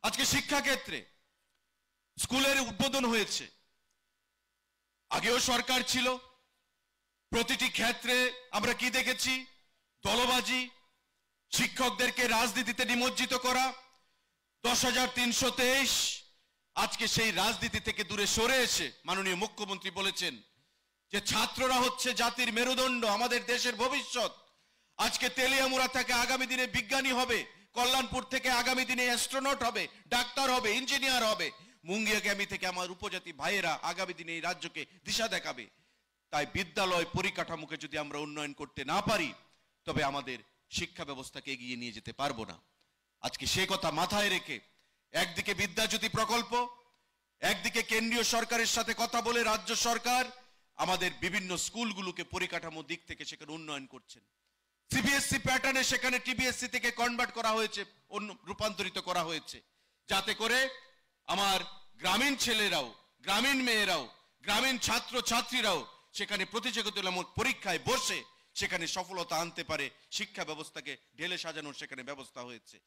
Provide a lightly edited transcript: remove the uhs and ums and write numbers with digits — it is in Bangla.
আজকে শিক্ষাক্ষেত্রে স্কুলের উদ্বোধন হয়েছে। আগেও সরকার ছিল, প্রতিটি ক্ষেত্রে আমরা কি দেখেছি? দলবাজি, শিক্ষকদেরকে রাজনীতিতে নিমজ্জিত করা। 10,323 আজকে সেই রাজনীতি থেকে দূরে সরে এসে মাননীয় মুখ্যমন্ত্রী বলেছেন যে ছাত্ররা হচ্ছে জাতির মেরুদণ্ড, আমাদের দেশের ভবিষ্যৎ। আজকে তেলিয়ামুড়া থেকে আগামী দিনে বিজ্ঞানী হবে, কল্যাণপুর থেকে আগামী দিনে অ্যাস্ট্রোনট হবে, ডাক্তার হবে, ইঞ্জিনিয়ার হবে, মুঙ্গিয়াগামী থেকে আমার উপজাতি ভাইয়েরা আগামী দিনে এই রাজ্যকে দিশা দেখাবে। তাই বিদ্যালয় পরিকাঠামোকে যদি আমরা উন্নয়ন করতে না পারি তবে আমাদের শিক্ষা ব্যবস্থাকে এগিয়ে নিয়ে যেতে পারবো না। আজকে সে কথা মাথায় রেখে একদিকে বিদ্যাজ্যোতি প্রকল্প, একদিকে কেন্দ্রীয় সরকারের সাথে কথা বলে রাজ্য সরকার আমাদের বিভিন্ন স্কুলগুলোকে পরিকাঠামো দিক থেকে সেখানে উন্নয়ন করছেন। সিবিএসসি প্যাটার্নে সেখানে টিবিএসসি থেকে কনভার্ট করা হয়েছে, রূপান্তরিত করা হয়েছে, যাতে করে আমার গ্রামীণ ছেলেরাও, গ্রামীণ মেয়েরাও, গ্রামীণ ছাত্র ছাত্রীরাও সেখানে প্রতিযোগিতামূলক পরীক্ষায় বসে সেখানে সফলতা আনতে পারে। শিক্ষা ব্যবস্থাকে ঢেলে সাজানোর সেখানে ব্যবস্থা হয়েছে।